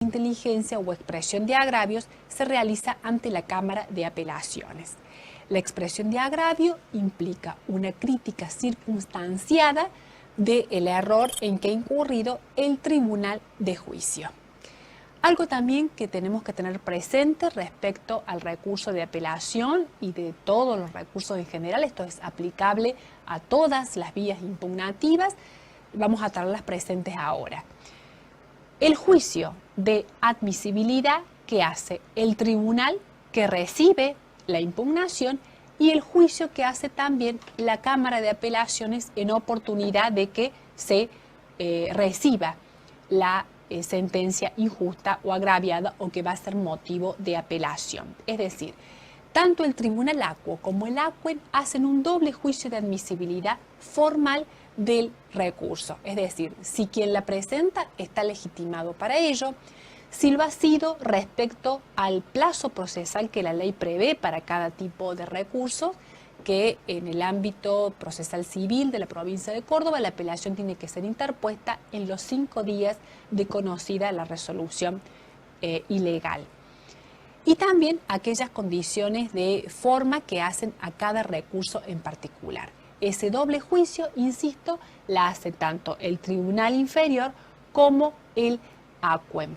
inteligencia o expresión de agravios se realiza ante la Cámara de Apelaciones. La expresión de agravio implica una crítica circunstanciada del error en que ha incurrido el tribunal de juicio. Algo también que tenemos que tener presente respecto al recurso de apelación y de todos los recursos en general, esto es aplicable a todas las vías impugnativas, vamos a tenerlas presentes ahora. El juicio de admisibilidad que hace el tribunal que recibe la impugnación y el juicio que hace también la Cámara de Apelaciones en oportunidad de que se reciba la sentencia injusta o agraviada o que va a ser motivo de apelación. Es decir, tanto el Tribunal Acuo como el ACUEN hacen un doble juicio de admisibilidad formal del recurso. Es decir, si quien la presenta está legitimado para ello, si lo ha sido respecto al plazo procesal que la ley prevé para cada tipo de recurso, que en el ámbito procesal civil de la provincia de Córdoba la apelación tiene que ser interpuesta en los 5 días de conocida la resolución ilegal. Y también aquellas condiciones de forma que hacen a cada recurso en particular. Ese doble juicio, insisto, la hace tanto el Tribunal Inferior como el ACUEM.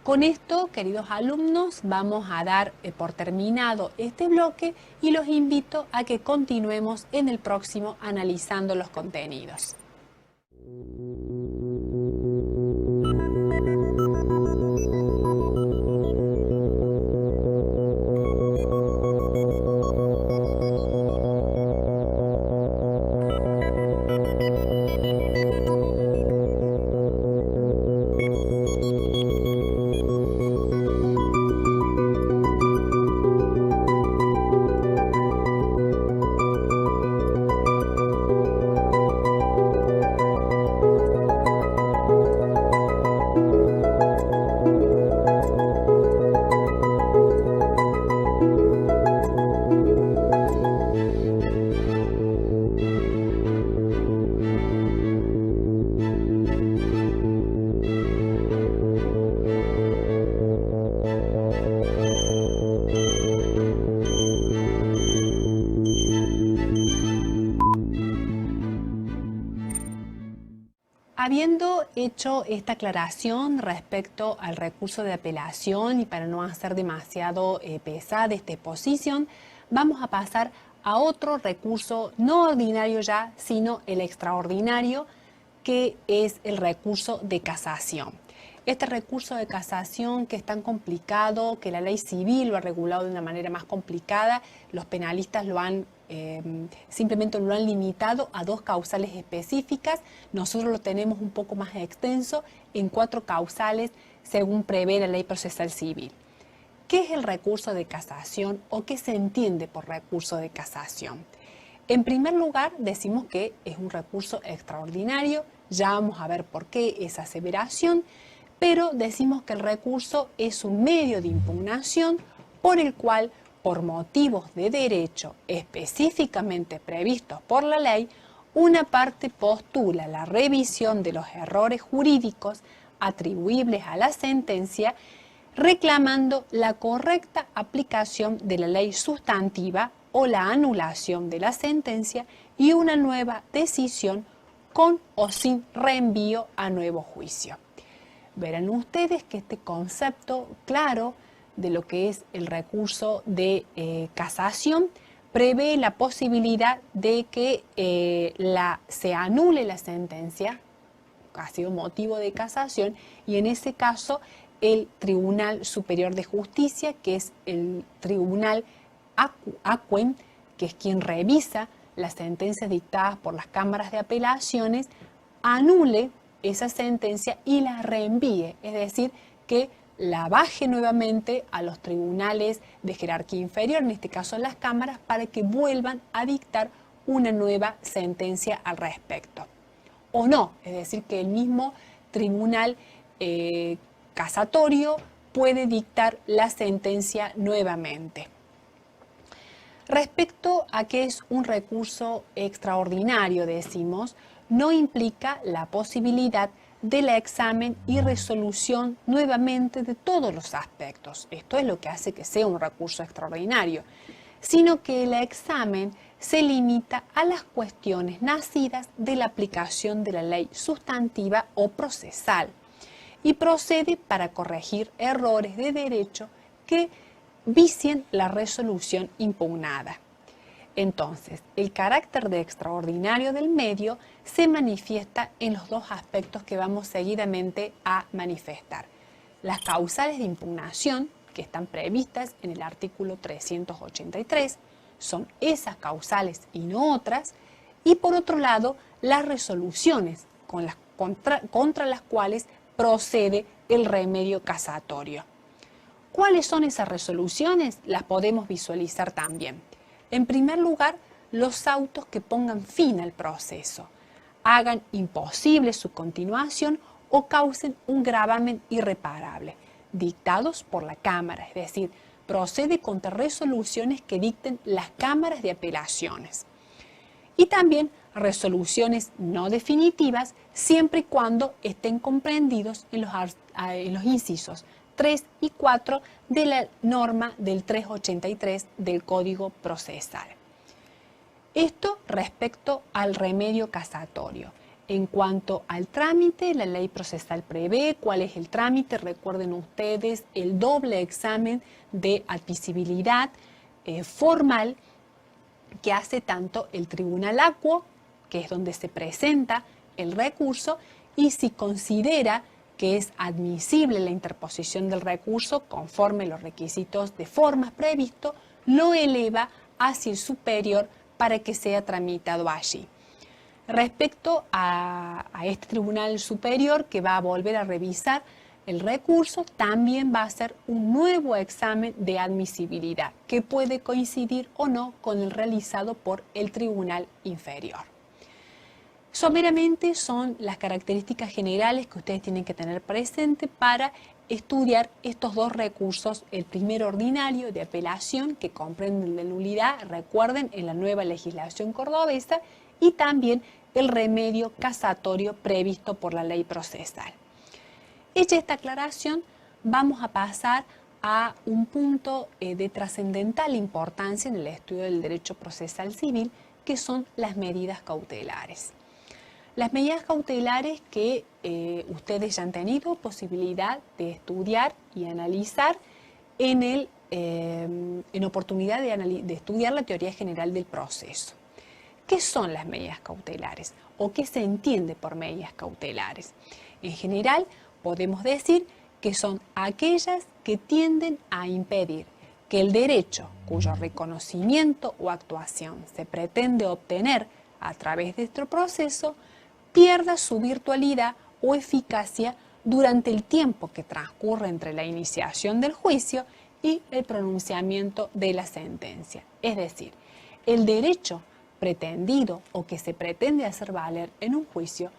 Con esto, queridos alumnos, vamos a dar por terminado este bloque y los invito a que continuemos en el próximo analizando los contenidos. Habiendo hecho esta aclaración respecto al recurso de apelación y para no hacer demasiado pesada esta exposición, vamos a pasar a otro recurso no ordinario ya, sino el extraordinario, que es el recurso de casación. Este recurso de casación que es tan complicado, que la ley civil lo ha regulado de una manera más complicada, los penalistas lo han simplemente lo han limitado a 2 causales específicas. Nosotros lo tenemos un poco más extenso en 4 causales según prevé la ley procesal civil. ¿Qué es el recurso de casación o qué se entiende por recurso de casación? En primer lugar, decimos que es un recurso extraordinario, ya vamos a ver por qué esa aseveración, pero decimos que el recurso es un medio de impugnación por el cual, por motivos de derecho específicamente previstos por la ley, una parte postula la revisión de los errores jurídicos atribuibles a la sentencia, reclamando la correcta aplicación de la ley sustantiva o la anulación de la sentencia y una nueva decisión con o sin reenvío a nuevo juicio. Verán ustedes que este concepto claro de lo que es el recurso de casación prevé la posibilidad de que se anule la sentencia, ha sido motivo de casación, y en ese caso el Tribunal Superior de Justicia, que es el Tribunal ACUEM, que es quien revisa las sentencias dictadas por las cámaras de apelaciones, anule esa sentencia y la reenvíe, es decir, que la baje nuevamente a los tribunales de jerarquía inferior, en este caso las cámaras, para que vuelvan a dictar una nueva sentencia al respecto. O no, es decir, que el mismo tribunal casatorio puede dictar la sentencia nuevamente. Respecto a que es un recurso extraordinario, decimos, no implica la posibilidad del examen y resolución nuevamente de todos los aspectos. Esto es lo que hace que sea un recurso extraordinario, sino que el examen se limita a las cuestiones nacidas de la aplicación de la ley sustantiva o procesal y procede para corregir errores de derecho que vicien la resolución impugnada. Entonces, el carácter de extraordinario del medio se manifiesta en los dos aspectos que vamos seguidamente a manifestar. Las causales de impugnación, que están previstas en el artículo 383, son esas causales y no otras, y por otro lado, las resoluciones contra las cuales procede el remedio casatorio. ¿Cuáles son esas resoluciones? Las podemos visualizar también. En primer lugar, los autos que pongan fin al proceso, hagan imposible su continuación o causen un gravamen irreparable, dictados por la Cámara, es decir, procede contra resoluciones que dicten las cámaras de apelaciones. Y también resoluciones no definitivas, siempre y cuando estén comprendidos en los incisos 3 y 4 de la norma del 383 del Código Procesal. Esto respecto al remedio casatorio. En cuanto al trámite, la ley procesal prevé cuál es el trámite. Recuerden ustedes el doble examen de admisibilidad formal que hace tanto el tribunal acuo, que es donde se presenta el recurso, y si considera que es admisible la interposición del recurso conforme los requisitos de formas previstos, lo eleva hacia el superior para que sea tramitado allí. Respecto a este tribunal superior que va a volver a revisar el recurso, también va a hacer un nuevo examen de admisibilidad que puede coincidir o no con el realizado por el tribunal inferior. Someramente son las características generales que ustedes tienen que tener presente para estudiar estos dos recursos, el primero ordinario de apelación que comprende el de nulidad, recuerden, en la nueva legislación cordobesa, y también el remedio casatorio previsto por la ley procesal. Hecha esta aclaración, vamos a pasar a un punto de trascendental importancia en el estudio del derecho procesal civil, que son las medidas cautelares. Las medidas cautelares que ustedes ya han tenido posibilidad de estudiar y analizar en oportunidad de estudiar la teoría general del proceso. ¿Qué son las medidas cautelares o qué se entiende por medidas cautelares? En general, podemos decir que son aquellas que tienden a impedir que el derecho cuyo reconocimiento o actuación se pretende obtener a través de este proceso pierda su virtualidad o eficacia durante el tiempo que transcurre entre la iniciación del juicio y el pronunciamiento de la sentencia. Es decir, el derecho pretendido o que se pretende hacer valer en un juicio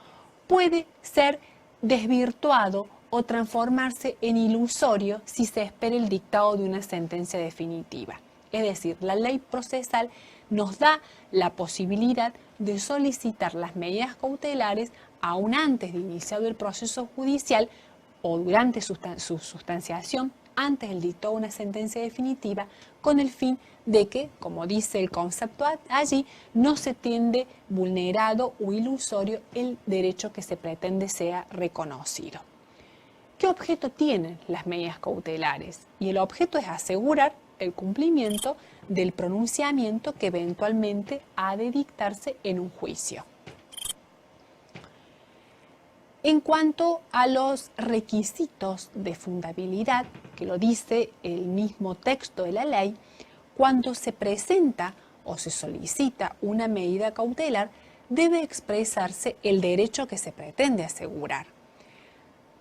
puede ser desvirtuado o transformarse en ilusorio si se espera el dictado de una sentencia definitiva. Es decir, la ley procesal nos da la posibilidad de solicitar las medidas cautelares aún antes de iniciado el proceso judicial o durante su sustanciación, antes del dictado de una sentencia definitiva, con el fin de que, como dice el concepto allí, no se tiende vulnerado o ilusorio el derecho que se pretende sea reconocido. ¿Qué objeto tienen las medidas cautelares? Y el objeto es asegurar el cumplimiento del pronunciamiento que eventualmente ha de dictarse en un juicio. En cuanto a los requisitos de fundabilidad, que lo dice el mismo texto de la ley, cuando se presenta o se solicita una medida cautelar, debe expresarse el derecho que se pretende asegurar.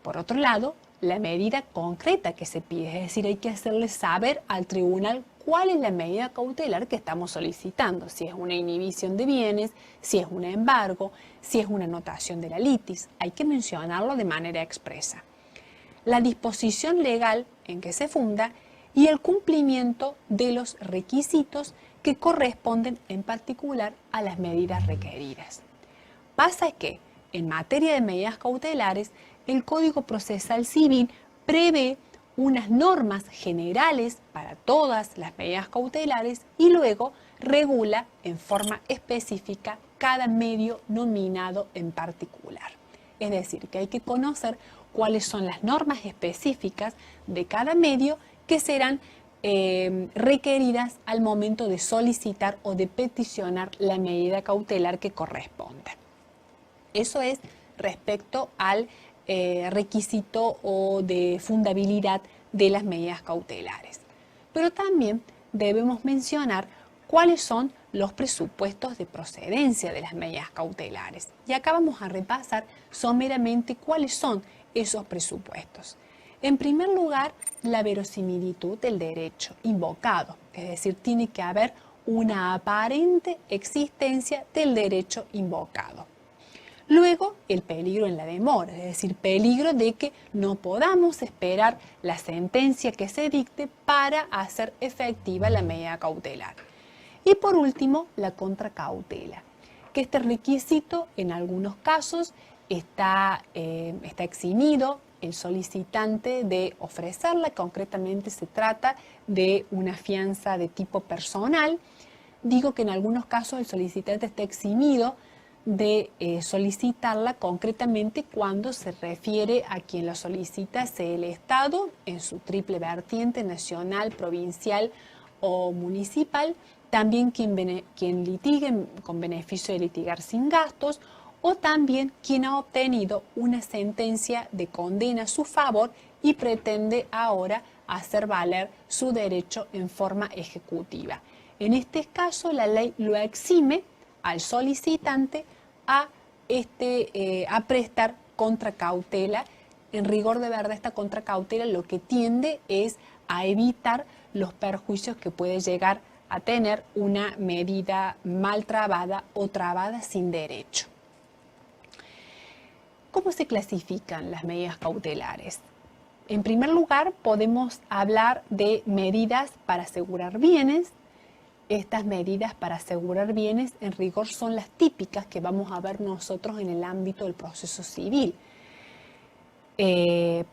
Por otro lado, la medida concreta que se pide, es decir, hay que hacerle saber al tribunal cuál es la medida cautelar que estamos solicitando, si es una inhibición de bienes, si es un embargo, si es una anotación de la litis, hay que mencionarlo de manera expresa. La disposición legal en que se funda y el cumplimiento de los requisitos que corresponden en particular a las medidas requeridas. Pasa que en materia de medidas cautelares, el Código Procesal Civil prevé unas normas generales para todas las medidas cautelares y luego regula en forma específica cada medio nominado en particular. Es decir, que hay que conocer cuáles son las normas específicas de cada medio que serán requeridas al momento de solicitar o de peticionar la medida cautelar que corresponda. Eso es respecto al requisito o de fundabilidad de las medidas cautelares. Pero también debemos mencionar cuáles son los presupuestos de procedencia de las medidas cautelares. Y acá vamos a repasar someramente cuáles son esos presupuestos. En primer lugar, la verosimilitud del derecho invocado, es decir, tiene que haber una aparente existencia del derecho invocado. Luego, el peligro en la demora, es decir, peligro de que no podamos esperar la sentencia que se dicte para hacer efectiva la medida cautelar. Y por último, la contracautela, que este requisito en algunos casos está eximido el solicitante de ofrecerla. Concretamente se trata de una fianza de tipo personal. Digo que en algunos casos el solicitante está eximido de solicitarla, concretamente cuando se refiere a quien la solicita sea el Estado en su triple vertiente nacional, provincial o municipal, también quien litigue con beneficio de litigar sin gastos, o también quien ha obtenido una sentencia de condena a su favor y pretende ahora hacer valer su derecho en forma ejecutiva. En este caso, la ley lo exime al solicitante a prestar contracautela. En rigor de verdad, esta contracautela lo que tiende es a evitar los perjuicios que puede llegar a tener una medida mal trabada o trabada sin derecho. ¿Cómo se clasifican las medidas cautelares? En primer lugar, podemos hablar de medidas para asegurar bienes. Estas medidas para asegurar bienes en rigor son las típicas que vamos a ver nosotros en el ámbito del proceso civil.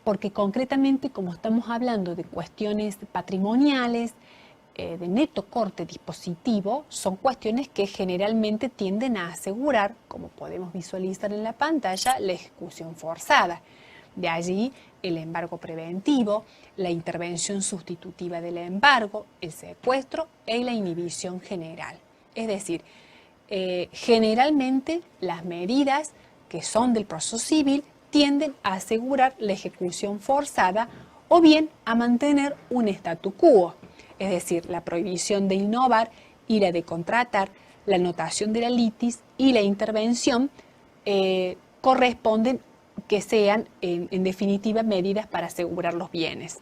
Porque concretamente, como estamos hablando de cuestiones patrimoniales, de neto corte dispositivo, son cuestiones que generalmente tienden a asegurar, como podemos visualizar en la pantalla, la ejecución forzada. De allí el embargo preventivo, la intervención sustitutiva del embargo, el secuestro y la inhibición general. Es decir, generalmente las medidas que son del proceso civil tienden a asegurar la ejecución forzada o bien a mantener un statu quo. Es decir, la prohibición de innovar y la de contratar, la anotación de la litis y la intervención corresponden que sean, en definitiva, medidas para asegurar los bienes.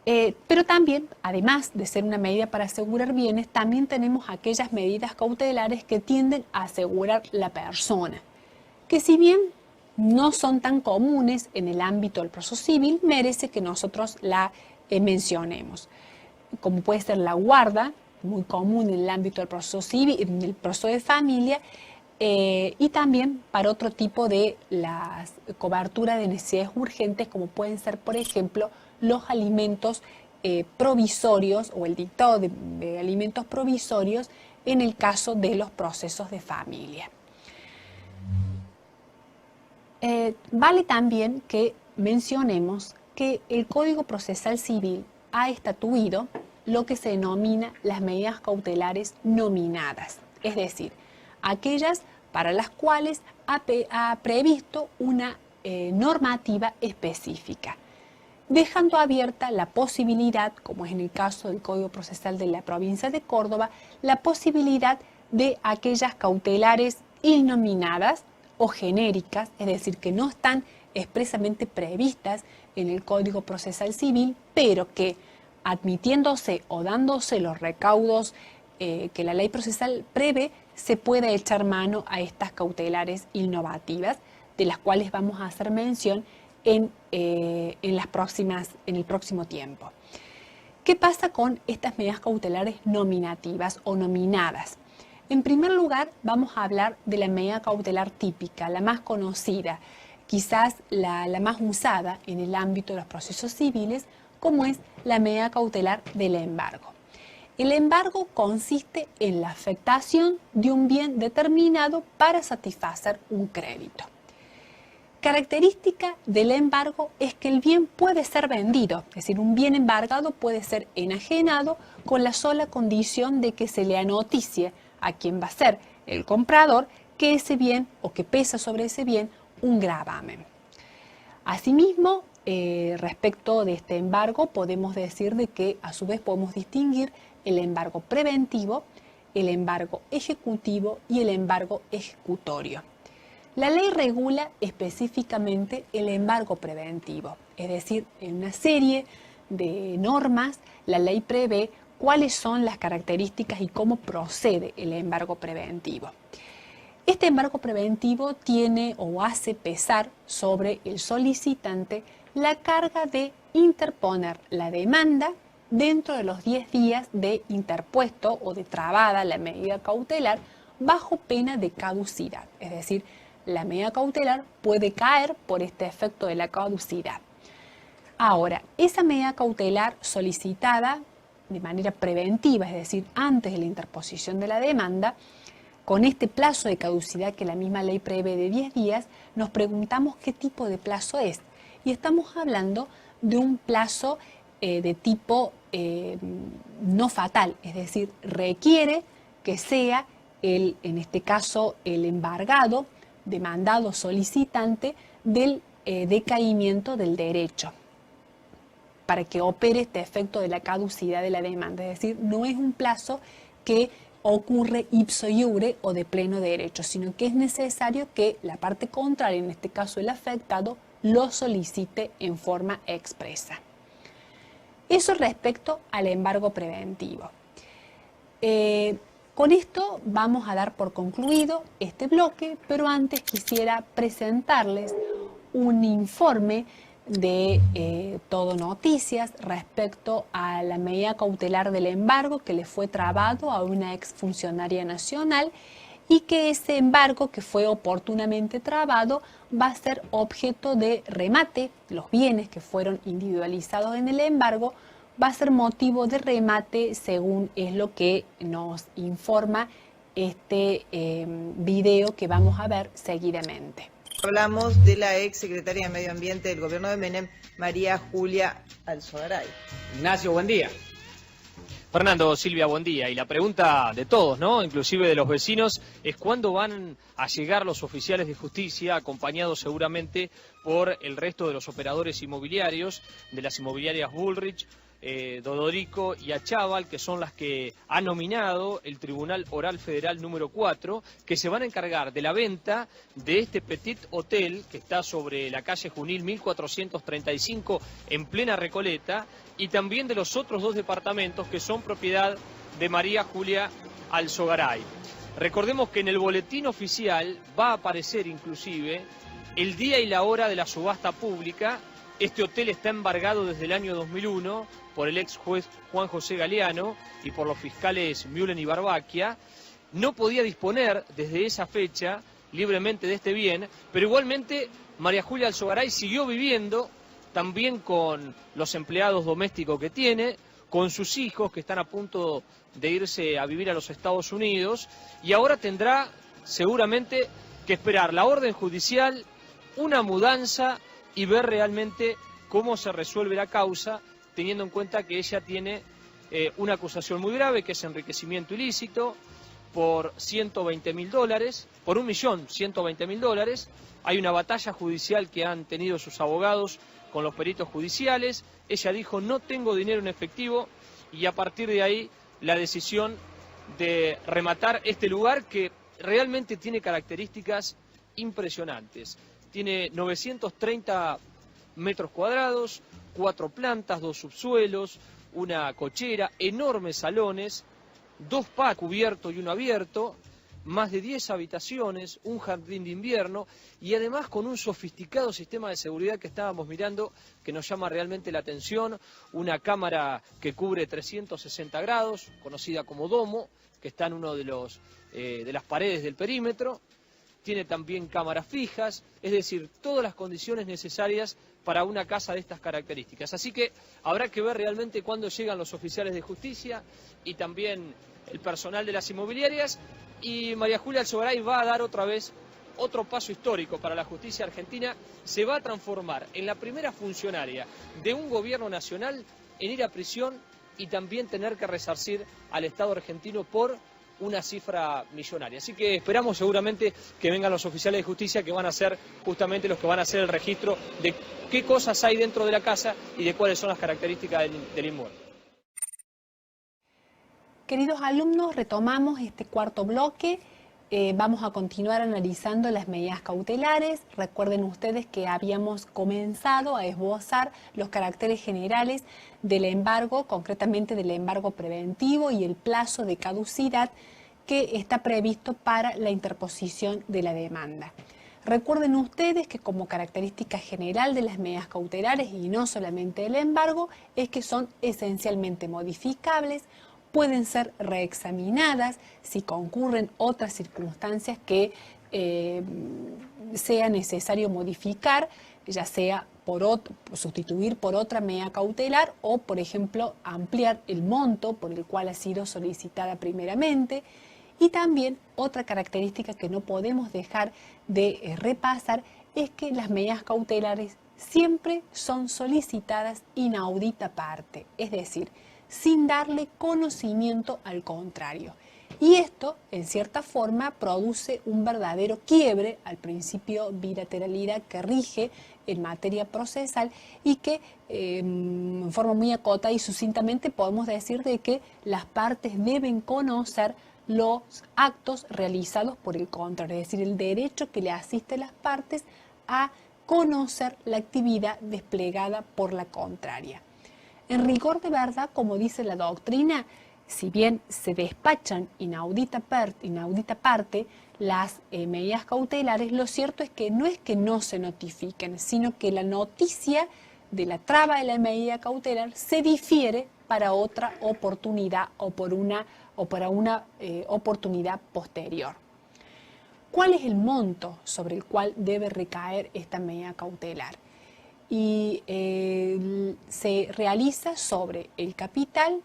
Pero también, además de ser una medida para asegurar bienes, también tenemos aquellas medidas cautelares que tienden a asegurar la persona, que si bien no son tan comunes en el ámbito del proceso civil, merece que nosotros la mencionemos, como puede ser la guarda, muy común en el ámbito del proceso civil, en el proceso de familia, y también para otro tipo de las cobertura de necesidades urgentes, como pueden ser, por ejemplo, los alimentos provisorios o el dictado de alimentos provisorios en el caso de los procesos de familia. Vale también que mencionemos que el Código Procesal Civil ha estatuido lo que se denomina las medidas cautelares nominadas, es decir, aquellas para las cuales ha previsto una normativa específica, dejando abierta la posibilidad, como es en el caso del Código Procesal de la provincia de Córdoba, la posibilidad de aquellas cautelares innominadas o genéricas, es decir, que no están expresamente previstas en el Código Procesal Civil, pero que admitiéndose o dándose los recaudos que la ley procesal prevé, se puede echar mano a estas cautelares innovativas, de las cuales vamos a hacer mención en el próximo tiempo. ¿Qué pasa con estas medidas cautelares nominativas o nominadas? En primer lugar, vamos a hablar de la medida cautelar típica, la más conocida, quizás la más usada en el ámbito de los procesos civiles, como es la medida cautelar del embargo. El embargo consiste en la afectación de un bien determinado para satisfacer un crédito. Característica del embargo es que el bien puede ser vendido, es decir, un bien embargado puede ser enajenado con la sola condición de que se le anoticie a quien va a ser el comprador que ese bien o que pesa sobre ese bien un gravamen. Asimismo, respecto de este embargo, podemos decir de que a su vez podemos distinguir el embargo preventivo, el embargo ejecutivo y el embargo ejecutorio. La ley regula específicamente el embargo preventivo, es decir, en una serie de normas la ley prevé cuáles son las características y cómo procede el embargo preventivo. Este embargo preventivo tiene o hace pesar sobre el solicitante la carga de interponer la demanda dentro de los 10 días de interpuesto o de trabada la medida cautelar bajo pena de caducidad. Es decir, la medida cautelar puede caer por este efecto de la caducidad. Ahora, esa medida cautelar solicitada de manera preventiva, es decir, antes de la interposición de la demanda, con este plazo de caducidad que la misma ley prevé de 10 días, nos preguntamos qué tipo de plazo es. Y estamos hablando de un plazo de tipo no fatal, es decir, requiere que sea en este caso, el embargado, demandado solicitante del decaimiento del derecho, para que opere este efecto de la caducidad de la demanda. Es decir, no es un plazo que ocurre ipso iure o de pleno derecho, sino que es necesario que la parte contraria, en este caso el afectado, lo solicite en forma expresa. Eso respecto al embargo preventivo. Con esto vamos a dar por concluido este bloque, pero antes quisiera presentarles un informe de Todo Noticias respecto a la medida cautelar del embargo que le fue trabado a una exfuncionaria nacional y que ese embargo que fue oportunamente trabado va a ser objeto de remate. Los bienes que fueron individualizados en el embargo va a ser motivo de remate según es lo que nos informa este video que vamos a ver seguidamente. Hablamos de la ex secretaria de Medio Ambiente del gobierno de Menem, María Julia Alzogaray. Ignacio, buen día. Fernando, Silvia, buen día. Y la pregunta de todos, ¿no? Inclusive de los vecinos, es cuándo van a llegar los oficiales de justicia, acompañados seguramente por el resto de los operadores inmobiliarios, de las inmobiliarias Bullrich, Dodorico y Achával, que son las que ha nominado el Tribunal Oral Federal número 4, que se van a encargar de la venta de este petit hotel que está sobre la calle Junil 1435 en plena Recoleta, y también de los otros 2 departamentos que son propiedad de María Julia Alzogaray. Recordemos que en el boletín oficial va a aparecer inclusive el día y la hora de la subasta pública. Este hotel está embargado desde el año 2001 por el ex juez Juan José Galeano y por los fiscales Mühlen y Barbaquia. No podía disponer desde esa fecha libremente de este bien, pero igualmente María Julia Alzogaray siguió viviendo también con los empleados domésticos que tiene, con sus hijos que están a punto de irse a vivir a los Estados Unidos, y ahora tendrá seguramente que esperar la orden judicial, una mudanza y ver realmente cómo se resuelve la causa, teniendo en cuenta que ella tiene una acusación muy grave, que es enriquecimiento ilícito, por $120.000, por $1.120.000. Hay una batalla judicial que han tenido sus abogados con los peritos judiciales. Ella dijo, no tengo dinero en efectivo, y a partir de ahí la decisión de rematar este lugar que realmente tiene características impresionantes. Tiene 930 metros cuadrados, 4 plantas, 2 subsuelos, una cochera, enormes salones, 2 patios cubiertos y uno abierto, más de 10 habitaciones, un jardín de invierno y además con un sofisticado sistema de seguridad que estábamos mirando que nos llama realmente la atención, una cámara que cubre 360 grados, conocida como domo, que está en uno de las paredes del perímetro. Tiene también cámaras fijas, es decir, todas las condiciones necesarias para una casa de estas características. Así que habrá que ver realmente cuándo llegan los oficiales de justicia y también el personal de las inmobiliarias. Y María Julia Alzogaray va a dar otra vez otro paso histórico para la justicia argentina. Se va a transformar en la primera funcionaria de un gobierno nacional en ir a prisión y también tener que resarcir al Estado argentino por una cifra millonaria. Así que esperamos seguramente que vengan los oficiales de justicia que van a ser justamente los que van a hacer el registro de qué cosas hay dentro de la casa y de cuáles son las características del inmueble. Queridos alumnos, retomamos este cuarto bloque. Vamos a continuar analizando las medidas cautelares. Recuerden ustedes que habíamos comenzado a esbozar los caracteres generales del embargo, concretamente del embargo preventivo y el plazo de caducidad que está previsto para la interposición de la demanda. Recuerden ustedes que como característica general de las medidas cautelares, y no solamente el embargo, es que son esencialmente modificables, pueden ser reexaminadas si concurren otras circunstancias que sea necesario modificar, ya sea sustituir por otra medida cautelar o, por ejemplo, ampliar el monto por el cual ha sido solicitada primeramente. Y también otra característica que no podemos dejar de repasar es que las medidas cautelares siempre son solicitadas inaudita parte, es decir, sin darle conocimiento al contrario. Y esto, en cierta forma, produce un verdadero quiebre al principio bilateralidad que rige en materia procesal y que, en forma muy acota y sucintamente, podemos decir de que las partes deben conocer los actos realizados por el contrario, es decir, el derecho que le asiste a las partes a conocer la actividad desplegada por la contraria. En rigor de verdad, como dice la doctrina, si bien se despachan inaudita parte las medidas cautelares, lo cierto es que no se notifiquen, sino que la noticia de la traba de la medida cautelar se difiere para otra oportunidad o para una oportunidad posterior. ¿Cuál es el monto sobre el cual debe recaer esta medida cautelar? Y se realiza sobre el capital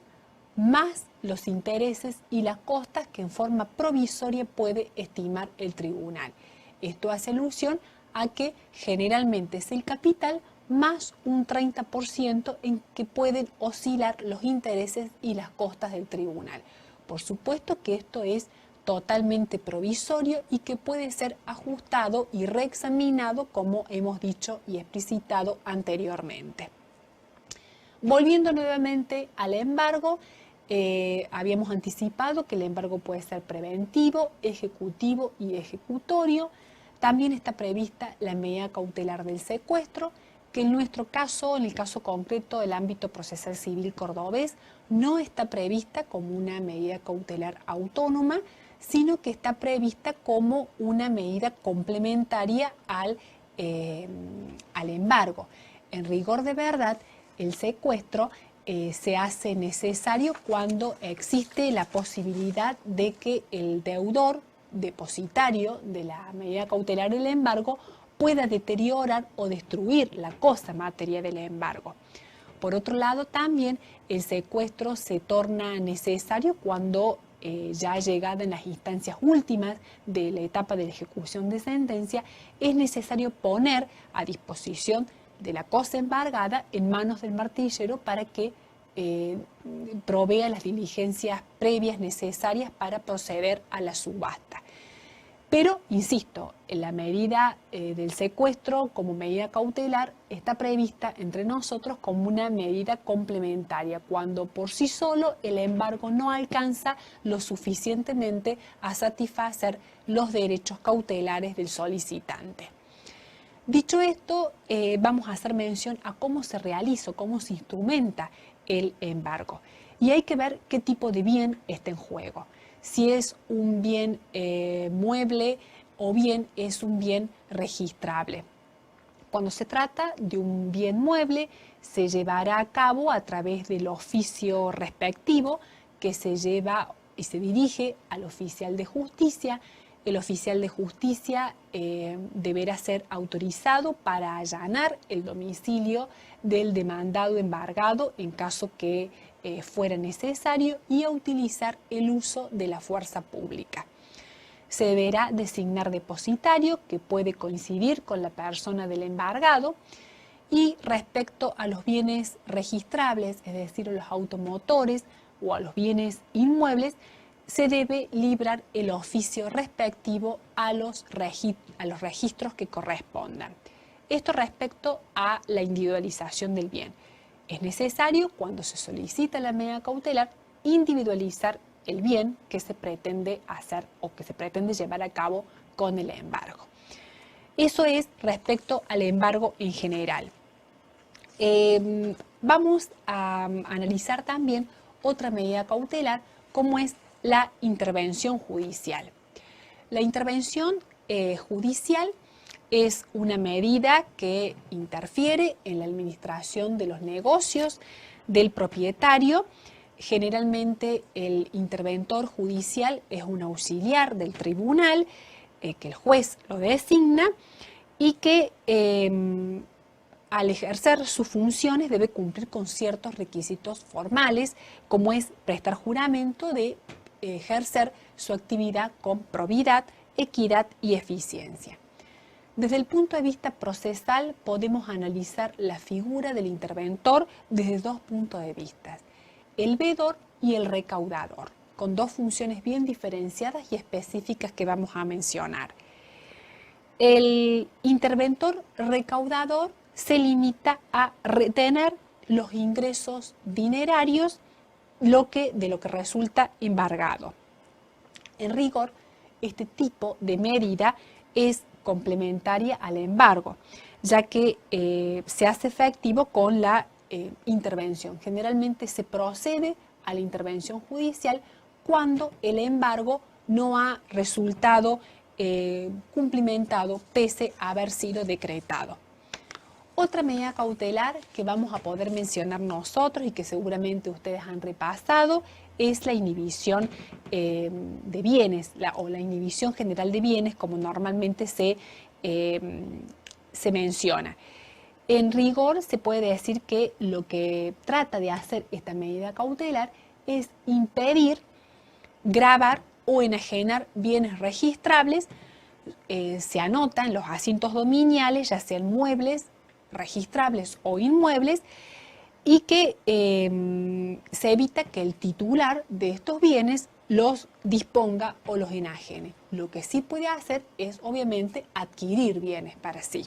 más los intereses y las costas que en forma provisoria puede estimar el tribunal. Esto hace alusión a que generalmente es el capital más un 30% en que pueden oscilar los intereses y las costas del tribunal. Por supuesto que esto es totalmente provisorio y que puede ser ajustado y reexaminado, como hemos dicho y explicitado anteriormente. Volviendo nuevamente al embargo, habíamos anticipado que el embargo puede ser preventivo, ejecutivo y ejecutorio. También está prevista la medida cautelar del secuestro, que en nuestro caso, en el caso concreto del ámbito procesal civil cordobés, no está prevista como una medida cautelar autónoma, sino que está prevista como una medida complementaria al embargo. En rigor de verdad, el secuestro se hace necesario cuando existe la posibilidad de que el deudor depositario de la medida cautelar del embargo pueda deteriorar o destruir la cosa materia del embargo. Por otro lado, también el secuestro se torna necesario cuando ya llegada en las instancias últimas de la etapa de la ejecución de sentencia, es necesario poner a disposición de la cosa embargada en manos del martillero para que provea las diligencias previas necesarias para proceder a la subasta. Pero, insisto, la medida del secuestro como medida cautelar está prevista entre nosotros como una medida complementaria, cuando por sí solo el embargo no alcanza lo suficientemente a satisfacer los derechos cautelares del solicitante. Dicho esto, vamos a hacer mención a cómo se realiza, cómo se instrumenta el embargo. Y hay que ver qué tipo de bien está en juego. si es un bien mueble o bien es un bien registrable. Cuando se trata de un bien mueble, se llevará a cabo a través del oficio respectivo que se lleva y se dirige al oficial de justicia. El oficial de justicia deberá ser autorizado para allanar el domicilio del demandado embargado en caso que fuera necesario y a utilizar el uso de la fuerza pública. Se deberá designar depositario que puede coincidir con la persona del embargado y respecto a los bienes registrables, es decir, a los automotores o a los bienes inmuebles, se debe librar el oficio respectivo a los registros que correspondan. Esto respecto a la individualización del bien. Es necesario, cuando se solicita la medida cautelar, individualizar el bien que se pretende hacer o que se pretende llevar a cabo con el embargo. Eso es respecto al embargo en general. Vamos a analizar también otra medida cautelar, como es la intervención judicial. La intervención judicial es una medida que interfiere en la administración de los negocios del propietario. Generalmente el interventor judicial es un auxiliar del tribunal, que el juez lo designa y que al ejercer sus funciones debe cumplir con ciertos requisitos formales, como es prestar juramento de ejercer su actividad con probidad, equidad y eficiencia. Desde el punto de vista procesal podemos analizar la figura del interventor desde dos puntos de vista: el veedor y el recaudador, con dos funciones bien diferenciadas y específicas que vamos a mencionar. El interventor recaudador se limita a retener los ingresos dinerarios de lo que resulta embargado. En rigor, este tipo de medida es complementaria al embargo, ya que se hace efectivo con la intervención. Generalmente se procede a la intervención judicial cuando el embargo no ha resultado cumplimentado pese a haber sido decretado. Otra medida cautelar que vamos a poder mencionar nosotros y que seguramente ustedes han repasado es la inhibición de bienes o la inhibición general de bienes, como normalmente se menciona. En rigor se puede decir que lo que trata de hacer esta medida cautelar es impedir, gravar o enajenar bienes registrables. Se anota en los asientos dominiales, ya sean muebles, registrables o inmuebles, y que se evita que el titular de estos bienes los disponga o los enajene. Lo que sí puede hacer es obviamente adquirir bienes para sí.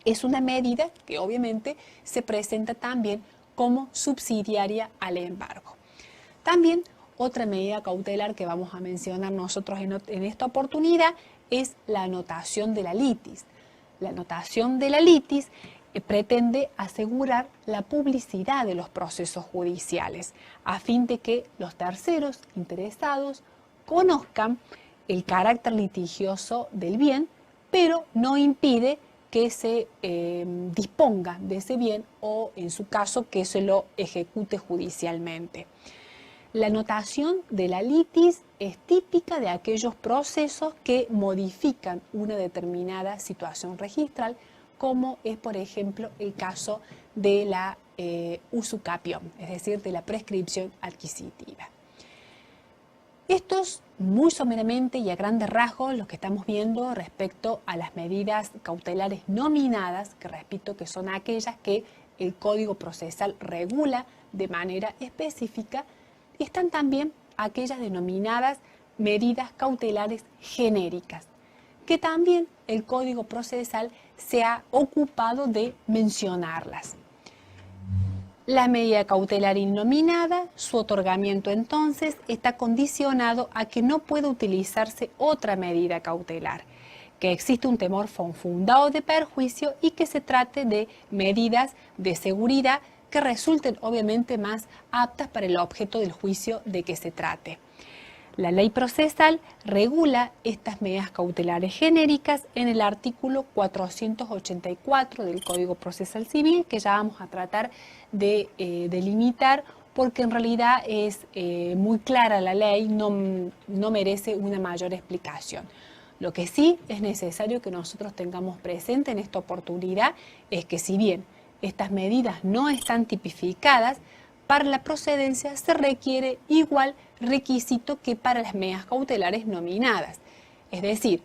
Es una medida que obviamente se presenta también como subsidiaria al embargo. También otra medida cautelar que vamos a mencionar nosotros en esta oportunidad es la anotación de la litis. La anotación de la litis pretende asegurar la publicidad de los procesos judiciales a fin de que los terceros interesados conozcan el carácter litigioso del bien, pero no impide que se disponga de ese bien o, en su caso, que se lo ejecute judicialmente. La anotación de la litis es típica de aquellos procesos que modifican una determinada situación registral, como es, por ejemplo, el caso de la usucapión, es decir, de la prescripción adquisitiva. Estos, muy someramente y a grandes rasgos, lo que estamos viendo respecto a las medidas cautelares nominadas, que repito que son aquellas que el Código Procesal regula de manera específica. Están también aquellas denominadas medidas cautelares genéricas, que también el Código Procesal se ha ocupado de mencionarlas. La medida cautelar innominada, su otorgamiento entonces está condicionado a que no pueda utilizarse otra medida cautelar, que existe un temor fundado de perjuicio y que se trate de medidas de seguridad que resulten obviamente más aptas para el objeto del juicio de que se trate. La ley procesal regula estas medidas cautelares genéricas en el artículo 484 del Código Procesal Civil, que ya vamos a tratar de delimitar, porque en realidad es muy clara la ley, no merece una mayor explicación. Lo que sí es necesario que nosotros tengamos presente en esta oportunidad es que si bien estas medidas no están tipificadas, para la procedencia se requiere igual requisito que para las medidas cautelares nominadas, es decir,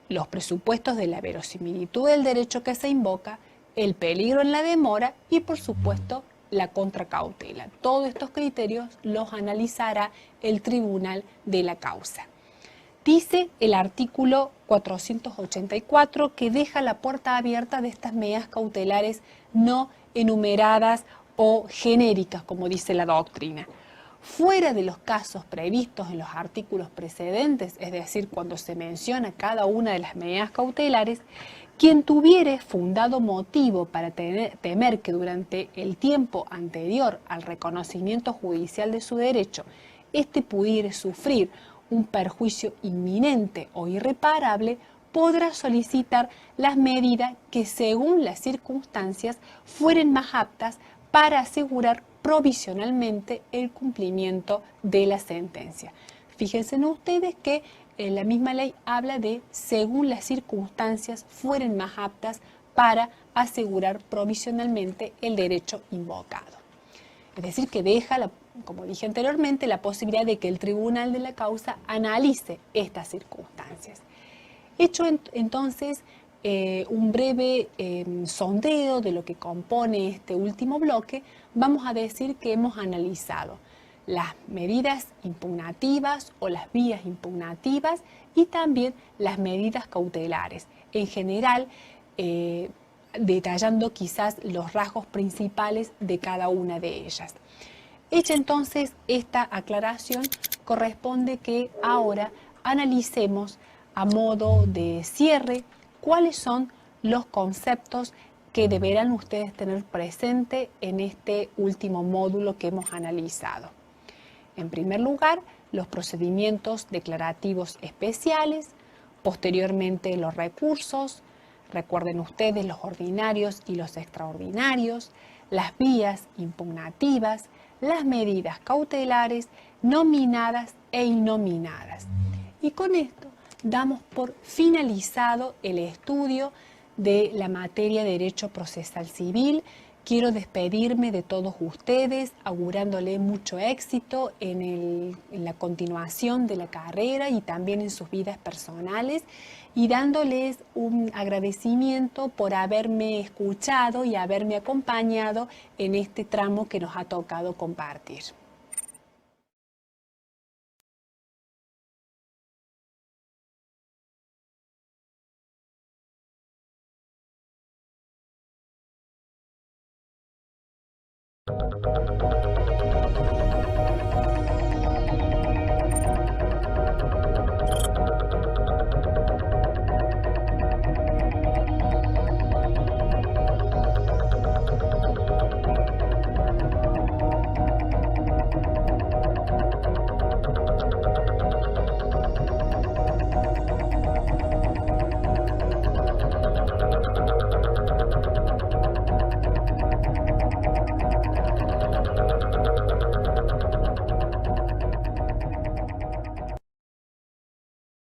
los presupuestos de la verosimilitud del derecho que se invoca, el peligro en la demora y, por supuesto, la contracautela. Todos estos criterios los analizará el tribunal de la causa. Dice el artículo 484 que deja la puerta abierta de estas medidas cautelares no enumeradas o genéricas, como dice la doctrina. Fuera de los casos previstos en los artículos precedentes, es decir, cuando se menciona cada una de las medidas cautelares, quien tuviere fundado motivo para temer que durante el tiempo anterior al reconocimiento judicial de su derecho, éste pudiere sufrir un perjuicio inminente o irreparable, podrá solicitar las medidas que, según las circunstancias, fueren más aptas para asegurar provisionalmente el cumplimiento de la sentencia. Fíjense ustedes que la misma ley habla de según las circunstancias fueren más aptas para asegurar provisionalmente el derecho invocado. Es decir, que deja, como dije anteriormente, la posibilidad de que el tribunal de la causa analice estas circunstancias. Hecho entonces un breve sondeo de lo que compone este último bloque, vamos a decir que hemos analizado las medidas impugnativas o las vías impugnativas y también las medidas cautelares. En general, detallando quizás los rasgos principales de cada una de ellas. Hecha entonces esta aclaración, corresponde que ahora analicemos a modo de cierre cuáles son los conceptos que deberán ustedes tener presente en este último módulo que hemos analizado. En primer lugar, los procedimientos declarativos especiales, posteriormente los recursos, recuerden ustedes los ordinarios y los extraordinarios, las vías impugnativas, las medidas cautelares, nominadas e innominadas. Y con esto damos por finalizado el estudio de la materia de Derecho Procesal Civil. Quiero despedirme de todos ustedes, augurándole mucho éxito en la continuación de la carrera y también en sus vidas personales, y dándoles un agradecimiento por haberme escuchado y haberme acompañado en este tramo que nos ha tocado compartir.